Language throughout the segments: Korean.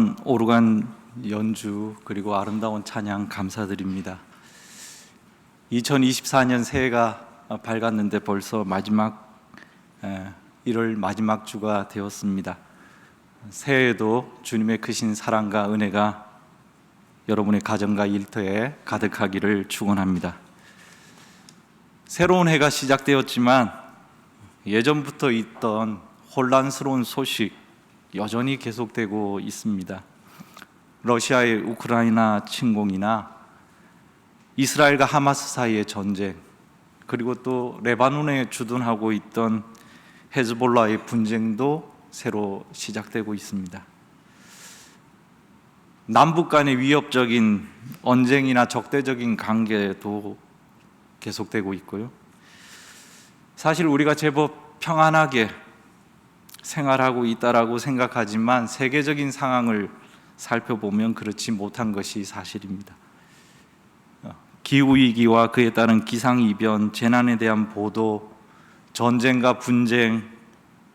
귀한 오르간 연주 그리고 아름다운 찬양 감사드립니다. 2024년 새해가 밝았는데 벌써 1월 마지막 주가 되었습니다. 새해에도 주님의 크신 사랑과 은혜가 여러분의 가정과 일터에 가득하기를 축원합니다. 새로운 해가 시작되었지만 예전부터 있던 혼란스러운 소식 여전히 계속되고 있습니다. 러시아의 우크라이나 침공이나 이스라엘과 하마스 사이의 전쟁, 그리고 또 레바논에 주둔하고 있던 헤즈볼라의 분쟁도 새로 시작되고 있습니다. 남북 간의 위협적인 언쟁이나 적대적인 관계도 계속되고 있고요. 사실 우리가 제법 평안하게 생활하고 있다라고 생각하지만 세계적인 상황을 살펴보면 그렇지 못한 것이 사실입니다. 기후위기와 그에 따른 기상이변, 재난에 대한 보도, 전쟁과 분쟁,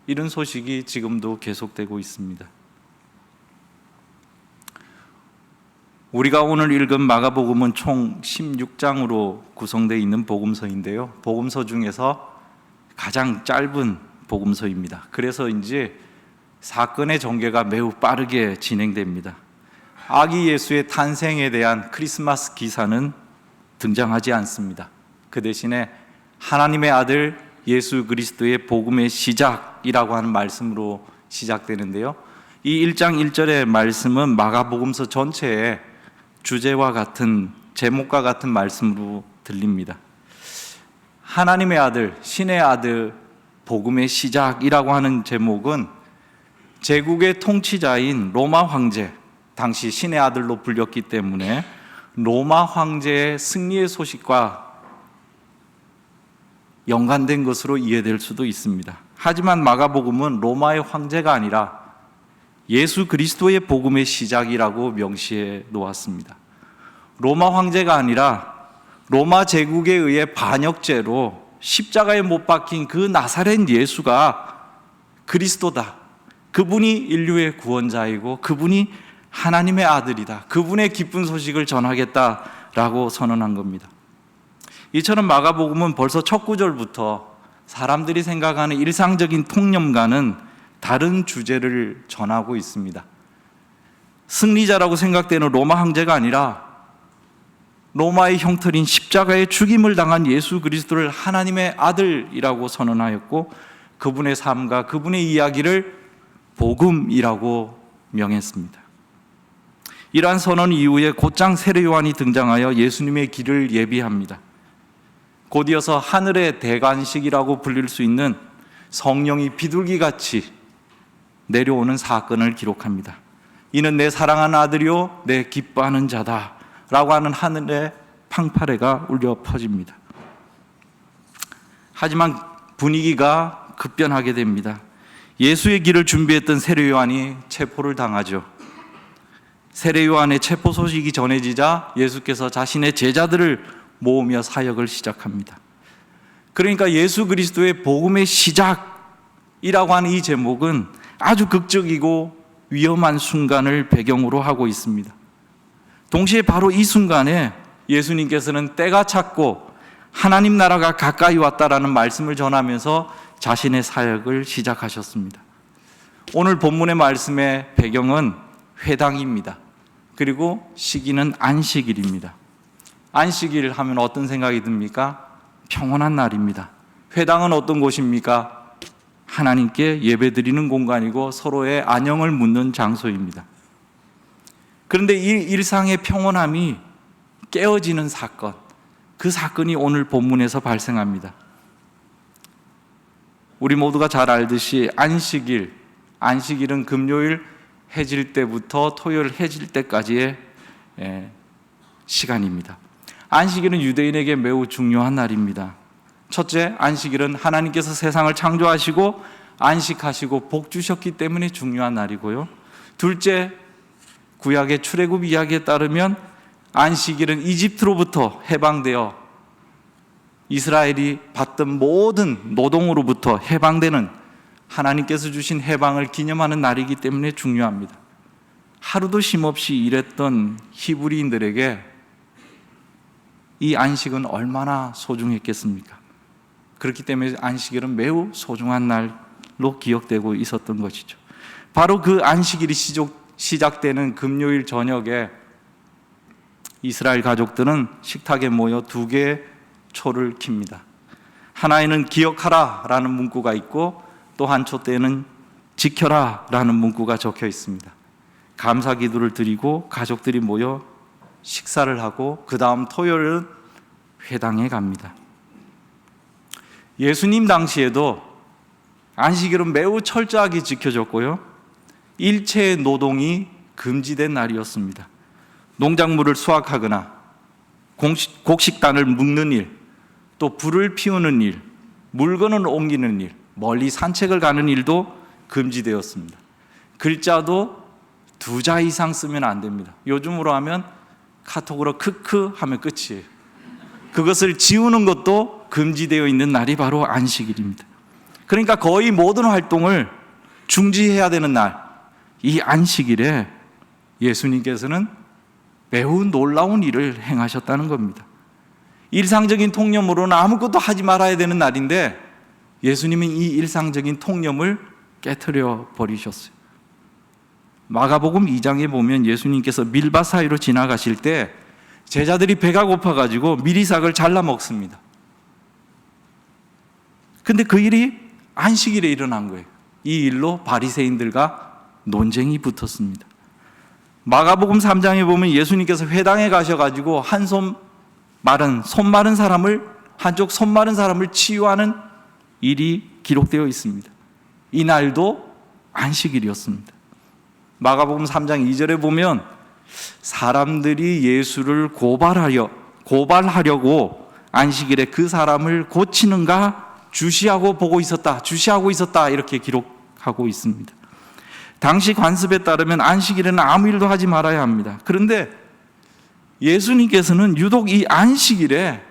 이런 소식이 지금도 계속되고 있습니다. 우리가 오늘 읽은 마가복음은 총 16장으로 구성되어 있는 복음서인데요, 복음서 중에서 가장 짧은 복음서입니다. 그래서인지 사건의 전개가 매우 빠르게 진행됩니다. 아기 예수의 탄생에 대한 크리스마스 기사는 등장하지 않습니다. 그 대신에 하나님의 아들 예수 그리스도의 복음의 시작이라고 하는 말씀으로 시작되는데요, 이 1장 1절의 말씀은 마가복음서 전체의 주제와 같은, 제목과 같은 말씀으로 들립니다. 하나님의 아들, 신의 아들 복음의 시작이라고 하는 제목은 제국의 통치자인 로마 황제, 당시 신의 아들로 불렸기 때문에 로마 황제의 승리의 소식과 연관된 것으로 이해될 수도 있습니다. 하지만 마가복음은 로마의 황제가 아니라 예수 그리스도의 복음의 시작이라고 명시해 놓았습니다. 로마 황제가 아니라 로마 제국에 의해 반역죄로 십자가에 못 박힌 그 나사렛 예수가 그리스도다, 그분이 인류의 구원자이고 그분이 하나님의 아들이다, 그분의 기쁜 소식을 전하겠다라고 선언한 겁니다. 이처럼 마가복음은 벌써 첫 구절부터 사람들이 생각하는 일상적인 통념과는 다른 주제를 전하고 있습니다. 승리자라고 생각되는 로마 황제가 아니라 로마의 형틀인 십자가의 죽임을 당한 예수 그리스도를 하나님의 아들이라고 선언하였고, 그분의 삶과 그분의 이야기를 복음이라고 명했습니다. 이러한 선언 이후에 곧장 세례 요한이 등장하여 예수님의 길을 예비합니다. 곧이어서 하늘의 대관식이라고 불릴 수 있는 성령이 비둘기같이 내려오는 사건을 기록합니다. 이는 내 사랑하는 아들이요 내 기뻐하는 자다 라고 하는 하늘의 팡파레가 울려 퍼집니다. 하지만 분위기가 급변하게 됩니다. 예수의 길을 준비했던 세례 요한이 체포를 당하죠. 세례 요한의 체포 소식이 전해지자 예수께서 자신의 제자들을 모으며 사역을 시작합니다. 그러니까 예수 그리스도의 복음의 시작이라고 하는 이 제목은 아주 극적이고 위험한 순간을 배경으로 하고 있습니다. 동시에 바로 이 순간에 예수님께서는 때가 찼고 하나님 나라가 가까이 왔다라는 말씀을 전하면서 자신의 사역을 시작하셨습니다. 오늘 본문의 말씀의 배경은 회당입니다. 그리고 시기는 안식일입니다. 안식일 하면 어떤 생각이 듭니까? 평온한 날입니다. 회당은 어떤 곳입니까? 하나님께 예배드리는 공간이고 서로의 안녕을 묻는 장소입니다. 그런데 이 일상의 평온함이 깨어지는 사건, 그 사건이 오늘 본문에서 발생합니다. 우리 모두가 잘 알듯이 안식일은 금요일 해질 때부터 토요일 해질 때까지의 시간입니다. 안식일은 유대인에게 매우 중요한 날입니다. 첫째, 안식일은 하나님께서 세상을 창조하시고 안식하시고 복 주셨기 때문에 중요한 날이고요. 둘째, 구약의 출애굽 이야기에 따르면 안식일은 이집트로부터 해방되어 이스라엘이 받던 모든 노동으로부터 해방되는 하나님께서 주신 해방을 기념하는 날이기 때문에 중요합니다. 하루도 쉼없이 일했던 히브리인들에게 이 안식은 얼마나 소중했겠습니까? 그렇기 때문에 안식일은 매우 소중한 날로 기억되고 있었던 것이죠. 바로 그 안식일이 시작되는 금요일 저녁에 이스라엘 가족들은 식탁에 모여 두 개의 초를 킵니다. 하나에는 기억하라 라는 문구가 있고 또 한 촛대에는 지켜라 라는 문구가 적혀 있습니다. 감사 기도를 드리고 가족들이 모여 식사를 하고 그 다음 토요일은 회당에 갑니다. 예수님 당시에도 안식일은 매우 철저하게 지켜졌고요, 일체의 노동이 금지된 날이었습니다. 농작물을 수확하거나 곡식단을 묶는 일, 또 불을 피우는 일, 물건을 옮기는 일, 멀리 산책을 가는 일도 금지되었습니다. 글자도 2자 이상 쓰면 안 됩니다. 요즘으로 하면 카톡으로 크크 하면 끝이에요. 그것을 지우는 것도 금지되어 있는 날이 바로 안식일입니다. 그러니까 거의 모든 활동을 중지해야 되는 날, 이 안식일에 예수님께서는 매우 놀라운 일을 행하셨다는 겁니다. 일상적인 통념으로는 아무것도 하지 말아야 되는 날인데 예수님은 이 일상적인 통념을 깨트려 버리셨어요. 마가복음 2장에 보면 예수님께서 밀밭 사이로 지나가실 때 제자들이 배가 고파가지고 미리삭을 잘라 먹습니다. 근데 그 일이 안식일에 일어난 거예요. 이 일로 바리새인들과 논쟁이 붙었습니다. 마가복음 3장에 보면 예수님께서 회당에 가셔가지고 한손 마른 사람을, 한쪽 손 마른 사람을 치유하는 일이 기록되어 있습니다. 이 날도 안식일이었습니다. 마가복음 3장 2절에 보면 사람들이 예수를 고발하려고 안식일에 그 사람을 고치는가 주시하고 있었다 이렇게 기록하고 있습니다. 당시 관습에 따르면 안식일에는 아무 일도 하지 말아야 합니다. 그런데 예수님께서는 유독 이 안식일에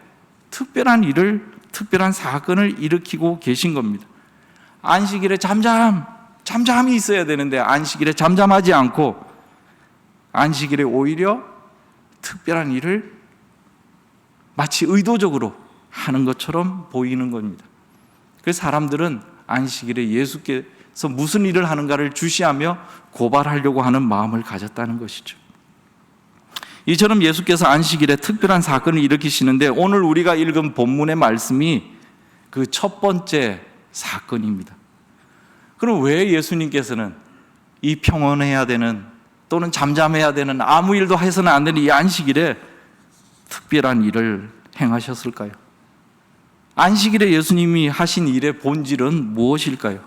특별한 사건을 일으키고 계신 겁니다. 안식일에 잠잠히 있어야 되는데 안식일에 잠잠하지 않고 안식일에 오히려 특별한 일을 마치 의도적으로 하는 것처럼 보이는 겁니다. 그래서 사람들은 안식일에 예수께서 무슨 일을 하는가를 주시하며 고발하려고 하는 마음을 가졌다는 것이죠. 이처럼 예수께서 안식일에 특별한 사건을 일으키시는데 오늘 우리가 읽은 본문의 말씀이 그 첫 번째 사건입니다. 그럼 왜 예수님께서는 이 평온해야 되는 또는 잠잠해야 되는 아무 일도 해서는 안 되는 이 안식일에 특별한 일을 행하셨을까요? 안식일에 예수님이 하신 일의 본질은 무엇일까요?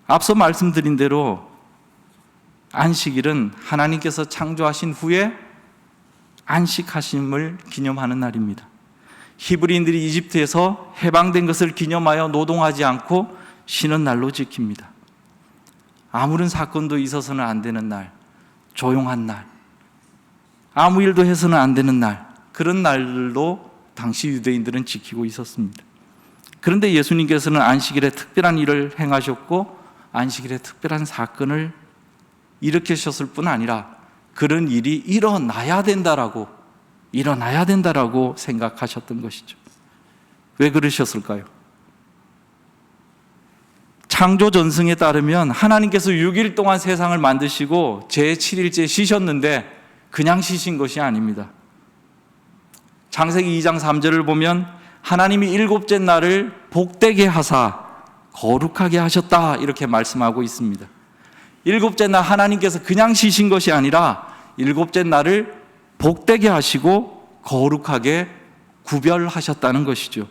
앞서 말씀드린 대로 안식일은 하나님께서 창조하신 후에 안식하심을 기념하는 날입니다. 히브리인들이 이집트에서 해방된 것을 기념하여 노동하지 않고 쉬는 날로 지킵니다. 아무런 사건도 있어서는 안 되는 날, 조용한 날, 아무 일도 해서는 안 되는 날, 그런 날도 당시 유대인들은 지키고 있었습니다. 그런데 예수님께서는 안식일에 특별한 일을 행하셨고 안식일에 특별한 사건을 일으키셨을 뿐 아니라 그런 일이 일어나야 된다라고 생각하셨던 것이죠. 왜 그러셨을까요? 창조 전승에 따르면 하나님께서 6일 동안 세상을 만드시고 제7일째 쉬셨는데 그냥 쉬신 것이 아닙니다. 창세기 2장 3절을 보면 하나님이 일곱째 날을 복되게 하사 거룩하게 하셨다 이렇게 말씀하고 있습니다. 일곱째 날 하나님께서 그냥 쉬신 것이 아니라 일곱째 날을 복되게 하시고 거룩하게 구별하셨다는 것이죠.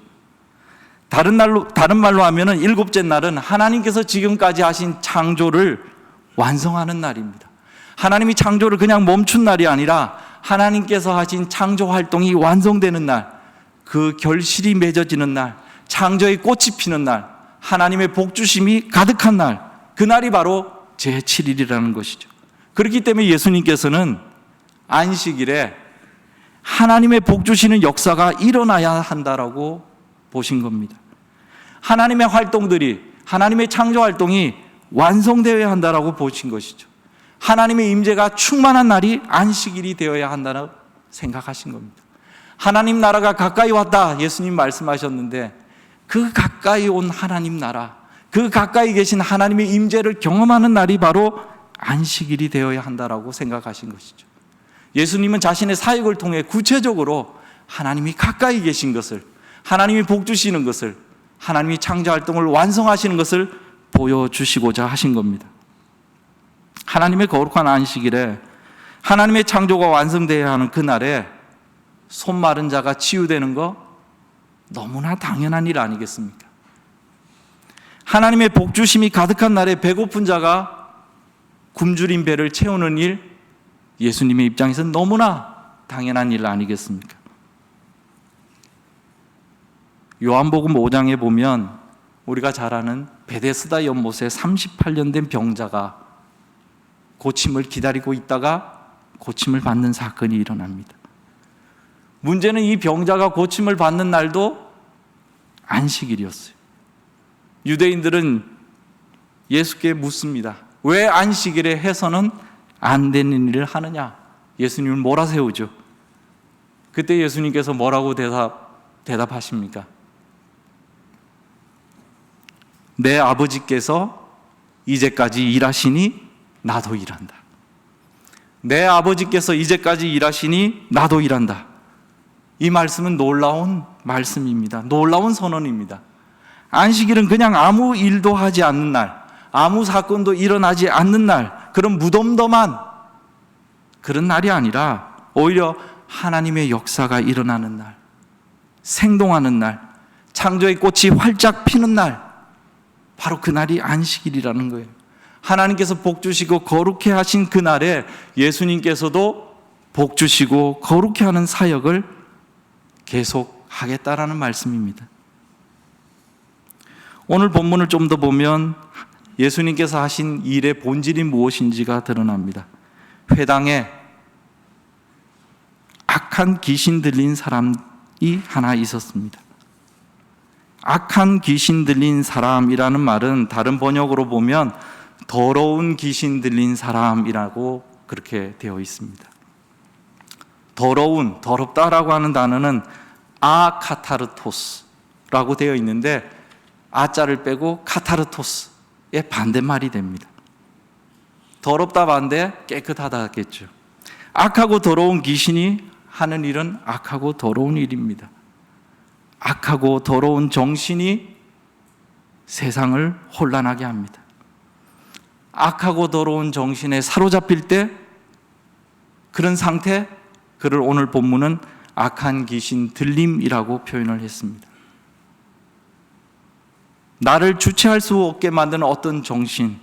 다른 말로 하면은 일곱째 날은 하나님께서 지금까지 하신 창조를 완성하는 날입니다. 하나님이 창조를 그냥 멈춘 날이 아니라 하나님께서 하신 창조 활동이 완성되는 날, 그 결실이 맺어지는 날, 창조의 꽃이 피는 날, 하나님의 복주심이 가득한 날, 그 날이 바로 제7일이라는 것이죠. 그렇기 때문에 예수님께서는 안식일에 하나님의 복주시는 역사가 일어나야 한다라고 보신 겁니다. 하나님의 활동들이 하나님의 창조 활동이 완성되어야 한다라고 보신 것이죠. 하나님의 임재가 충만한 날이 안식일이 되어야 한다고 생각하신 겁니다. 하나님 나라가 가까이 왔다, 예수님 말씀하셨는데 그 가까이 온 하나님 나라, 그 가까이 계신 하나님의 임재를 경험하는 날이 바로 안식일이 되어야 한다라고 생각하신 것이죠. 예수님은 자신의 사역을 통해 구체적으로 하나님이 가까이 계신 것을, 하나님이 복 주시는 것을, 하나님이 창조 활동을 완성하시는 것을 보여주시고자 하신 겁니다. 하나님의 거룩한 안식일에, 하나님의 창조가 완성되어야 하는 그날에 손 마른 자가 치유되는 거 너무나 당연한 일 아니겠습니까? 하나님의 복 주심이 가득한 날에 배고픈 자가 굶주린 배를 채우는 일, 예수님의 입장에서는 너무나 당연한 일 아니겠습니까? 요한복음 5장에 보면 우리가 잘 아는 베데스다 연못에 38년 된 병자가 고침을 기다리고 있다가 고침을 받는 사건이 일어납니다. 문제는 이 병자가 고침을 받는 날도 안식일이었어요. 유대인들은 예수께 묻습니다. 왜 안식일에 해서는 안 되는 일을 하느냐? 예수님을 몰아세우죠. 그때 예수님께서 뭐라고 대답하십니까? 내 아버지께서 이제까지 일하시니 나도 일한다. 내 아버지께서 이제까지 일하시니 나도 일한다. 이 말씀은 놀라운 말씀입니다. 놀라운 선언입니다. 안식일은 그냥 아무 일도 하지 않는 날, 아무 사건도 일어나지 않는 날, 그런 무덤덤한 그런 날이 아니라 오히려 하나님의 역사가 일어나는 날, 생동하는 날, 창조의 꽃이 활짝 피는 날, 바로 그날이 안식일이라는 거예요. 하나님께서 복 주시고 거룩해 하신 그날에 예수님께서도 복 주시고 거룩해 하는 사역을 계속하겠다라는 말씀입니다. 오늘 본문을 좀 더 보면 예수님께서 하신 일의 본질이 무엇인지가 드러납니다. 회당에 악한 귀신 들린 사람이 하나 있었습니다. 악한 귀신 들린 사람이라는 말은 다른 번역으로 보면 더러운 귀신 들린 사람이라고 그렇게 되어 있습니다. 더러운, 더럽다라고 하는 단어는 아카타르토스라고 되어 있는데 아자를 빼고 카타르토스의 반대말이 됩니다. 더럽다 반대 깨끗하다겠죠. 악하고 더러운 귀신이 하는 일은 악하고 더러운 일입니다. 악하고 더러운 정신이 세상을 혼란하게 합니다. 악하고 더러운 정신에 사로잡힐 때 그런 상태, 그를 오늘 본문은 악한 귀신 들림이라고 표현을 했습니다. 나를 주체할 수 없게 만드는 어떤 정신,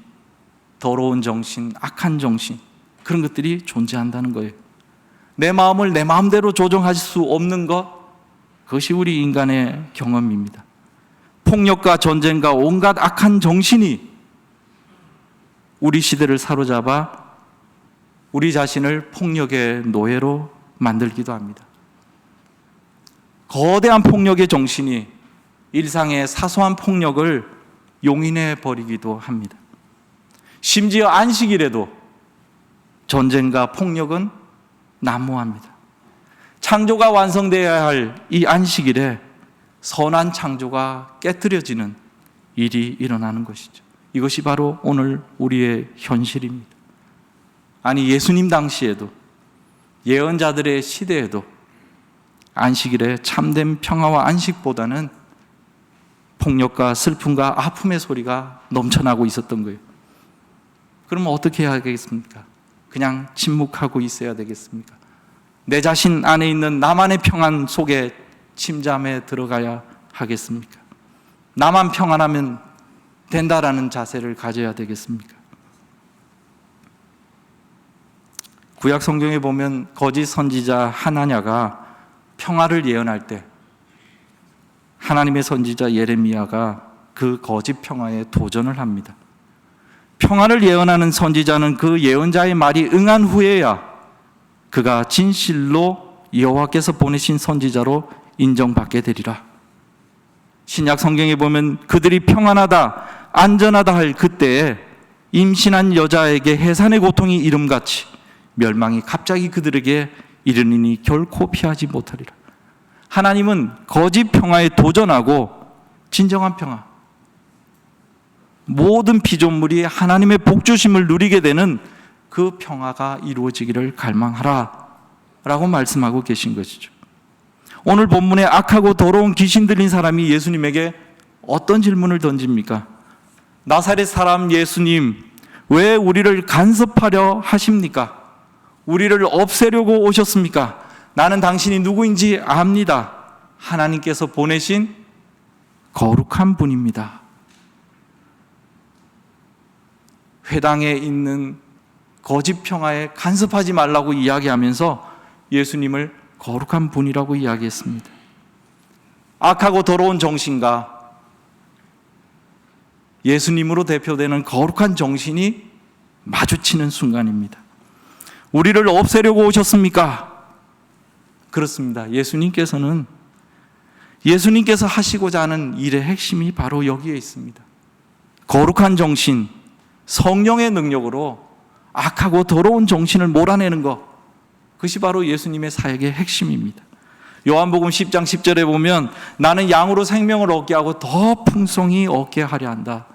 더러운 정신, 악한 정신, 그런 것들이 존재한다는 거예요. 내 마음을 내 마음대로 조정할 수 없는 것, 그것이 우리 인간의 경험입니다. 폭력과 전쟁과 온갖 악한 정신이 우리 시대를 사로잡아 우리 자신을 폭력의 노예로 만들기도 합니다. 거대한 폭력의 정신이 일상의 사소한 폭력을 용인해 버리기도 합니다. 심지어 안식일에도 전쟁과 폭력은 난무합니다. 창조가 완성되어야 할 이 안식일에 선한 창조가 깨트려지는 일이 일어나는 것이죠. 이것이 바로 오늘 우리의 현실입니다. 아니, 예수님 당시에도, 예언자들의 시대에도 안식일에 참된 평화와 안식보다는 폭력과 슬픔과 아픔의 소리가 넘쳐나고 있었던 거예요. 그러면 어떻게 해야 되겠습니까? 그냥 침묵하고 있어야 되겠습니까? 내 자신 안에 있는 나만의 평안 속에 침잠에 들어가야 하겠습니까? 나만 평안하면 된다라는 자세를 가져야 되겠습니까? 구약 성경에 보면 거짓 선지자 하나냐가 평화를 예언할 때 하나님의 선지자 예레미야가 그 거짓 평화에 도전을 합니다. 평화를 예언하는 선지자는 그 예언자의 말이 응한 후에야 그가 진실로 여호와께서 보내신 선지자로 인정받게 되리라. 신약 성경에 보면 그들이 평안하다, 안전하다 할 그때에 임신한 여자에게 해산의 고통이 이름같이 멸망이 갑자기 그들에게 이르니니 결코 피하지 못하리라. 하나님은 거짓 평화에 도전하고 진정한 평화, 모든 피조물이 하나님의 복주심을 누리게 되는 그 평화가 이루어지기를 갈망하라 라고 말씀하고 계신 것이죠. 오늘 본문에 악하고 더러운 귀신 들린 사람이 예수님에게 어떤 질문을 던집니까? 나사렛 사람 예수님, 왜 우리를 간섭하려 하십니까? 우리를 없애려고 오셨습니까? 나는 당신이 누구인지 압니다. 하나님께서 보내신 거룩한 분입니다. 회당에 있는 거짓 평화에 간섭하지 말라고 이야기하면서 예수님을 거룩한 분이라고 이야기했습니다. 악하고 더러운 정신과 예수님으로 대표되는 거룩한 정신이 마주치는 순간입니다. 우리를 없애려고 오셨습니까? 그렇습니다. 예수님께서 하시고자 하는 일의 핵심이 바로 여기에 있습니다. 거룩한 정신, 성령의 능력으로 악하고 더러운 정신을 몰아내는 것, 그것이 바로 예수님의 사역의 핵심입니다. 요한복음 10장 10절에 보면 나는 양으로 생명을 얻게 하고 더 풍성히 얻게 하려 한다.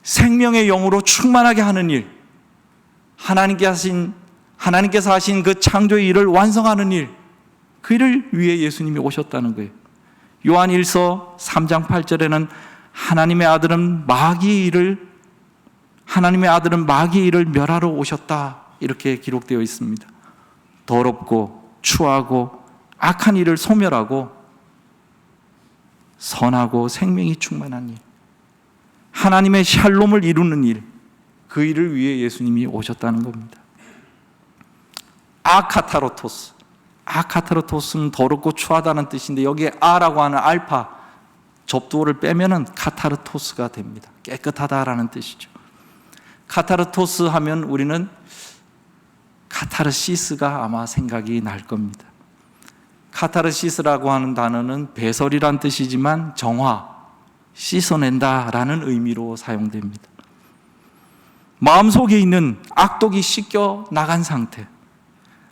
생명의 영으로 충만하게 하는 일, 하나님께서 하신 그 창조의 일을 완성하는 일, 그 일을 위해 예수님이 오셨다는 거예요. 요한 1서 3장 8절에는 하나님의 아들은 마귀의 일을 멸하러 오셨다, 이렇게 기록되어 있습니다. 더럽고 추하고 악한 일을 소멸하고 선하고 생명이 충만한 일, 하나님의 샬롬을 이루는 일, 그 일을 위해 예수님이 오셨다는 겁니다. 아카타르토스는 더럽고 추하다는 뜻인데 여기에 아라고 하는 알파 접두어를 빼면은 카타르토스가 됩니다. 깨끗하다라는 뜻이죠. 카타르토스 하면 우리는 카타르시스가 아마 생각이 날 겁니다. 카타르시스라고 하는 단어는 배설이란 뜻이지만 정화, 씻어낸다라는 의미로 사용됩니다. 마음속에 있는 악독이 씻겨 나간 상태,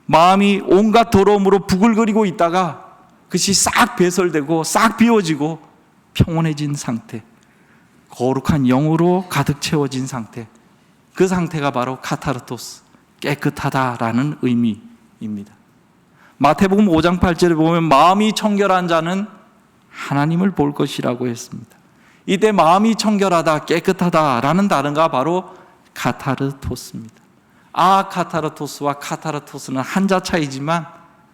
마음이 온갖 더러움으로 부글거리고 있다가 그것이 싹 배설되고 싹 비워지고 평온해진 상태, 거룩한 영으로 가득 채워진 상태, 그 상태가 바로 카타르토스, 깨끗하다라는 의미입니다. 마태복음 5장 8절에 보면 마음이 청결한 자는 하나님을 볼 것이라고 했습니다. 이때 마음이 청결하다, 깨끗하다라는 단어가 바로 카타르토스입니다. 카타르토스와 카타르토스는 한자 차이지만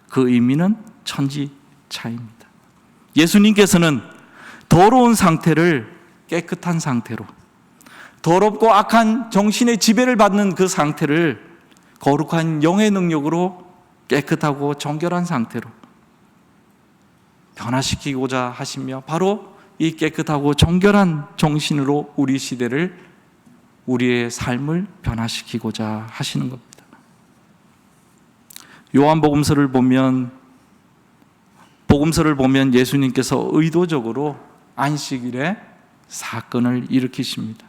그 의미는 천지 차이입니다. 예수님께서는 더러운 상태를 깨끗한 상태로, 더럽고 악한 정신의 지배를 받는 그 상태를 거룩한 영의 능력으로 깨끗하고 정결한 상태로 변화시키고자 하시며 바로 이 깨끗하고 정결한 정신으로 우리 시대를, 우리의 삶을 변화시키고자 하시는 겁니다. 요한복음서를 보면 예수님께서 의도적으로 안식일에 사건을 일으키십니다.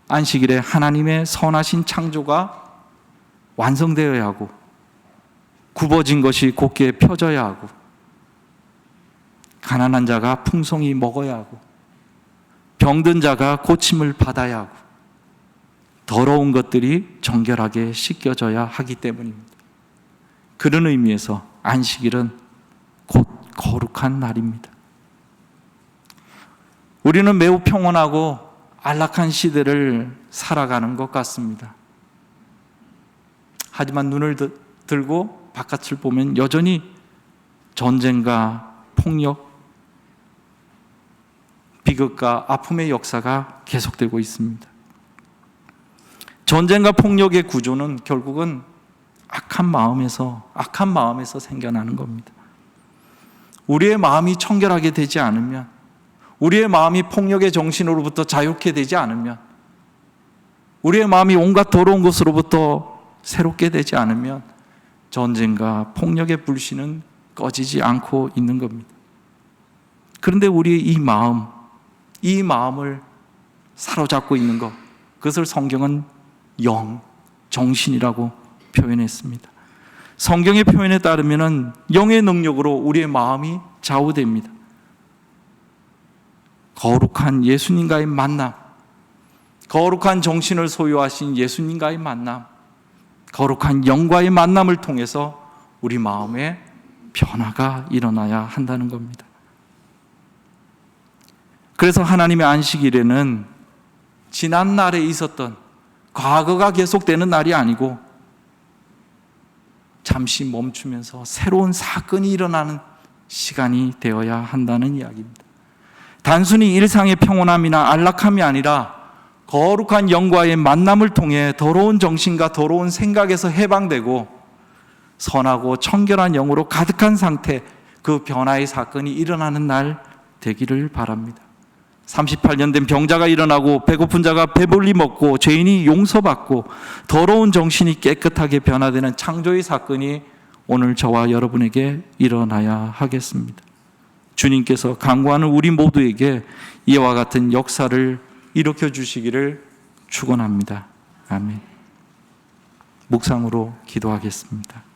안식일에 하나님의 선하신 창조가 완성되어야 하고, 굽어진 것이 곧게 펴져야 하고, 가난한 자가 풍성히 먹어야 하고, 병든 자가 고침을 받아야 하고, 더러운 것들이 정결하게 씻겨져야 하기 때문입니다. 그런 의미에서 안식일은 곧 거룩한 날입니다. 우리는 매우 평온하고 안락한 시대를 살아가는 것 같습니다. 하지만 눈을 들고 바깥을 보면 여전히 전쟁과 폭력, 비극과 아픔의 역사가 계속되고 있습니다. 전쟁과 폭력의 구조는 결국은 악한 마음에서 생겨나는 겁니다. 우리의 마음이 청결하게 되지 않으면, 우리의 마음이 폭력의 정신으로부터 자유케 되지 않으면, 우리의 마음이 온갖 더러운 것으로부터 새롭게 되지 않으면 전쟁과 폭력의 불씨는 꺼지지 않고 있는 겁니다. 그런데 우리의 이 마음, 이 마음을 사로잡고 있는 것, 그것을 성경은 영, 정신이라고 표현했습니다. 성경의 표현에 따르면 영의 능력으로 우리의 마음이 좌우됩니다. 거룩한 예수님과의 만남, 거룩한 정신을 소유하신 예수님과의 만남, 거룩한 영과의 만남을 통해서 우리 마음에 변화가 일어나야 한다는 겁니다. 그래서 하나님의 안식일에는 지난 날에 있었던 과거가 계속되는 날이 아니고 잠시 멈추면서 새로운 사건이 일어나는 시간이 되어야 한다는 이야기입니다. 단순히 일상의 평온함이나 안락함이 아니라 거룩한 영과의 만남을 통해 더러운 정신과 더러운 생각에서 해방되고 선하고 청결한 영으로 가득한 상태, 그 변화의 사건이 일어나는 날 되기를 바랍니다. 38년 된 병자가 일어나고 배고픈 자가 배불리 먹고 죄인이 용서받고 더러운 정신이 깨끗하게 변화되는 창조의 사건이 오늘 저와 여러분에게 일어나야 하겠습니다. 주님께서 간구하는 우리 모두에게 이와 같은 역사를 일으켜 주시기를 축원합니다. 아멘. 묵상으로 기도하겠습니다.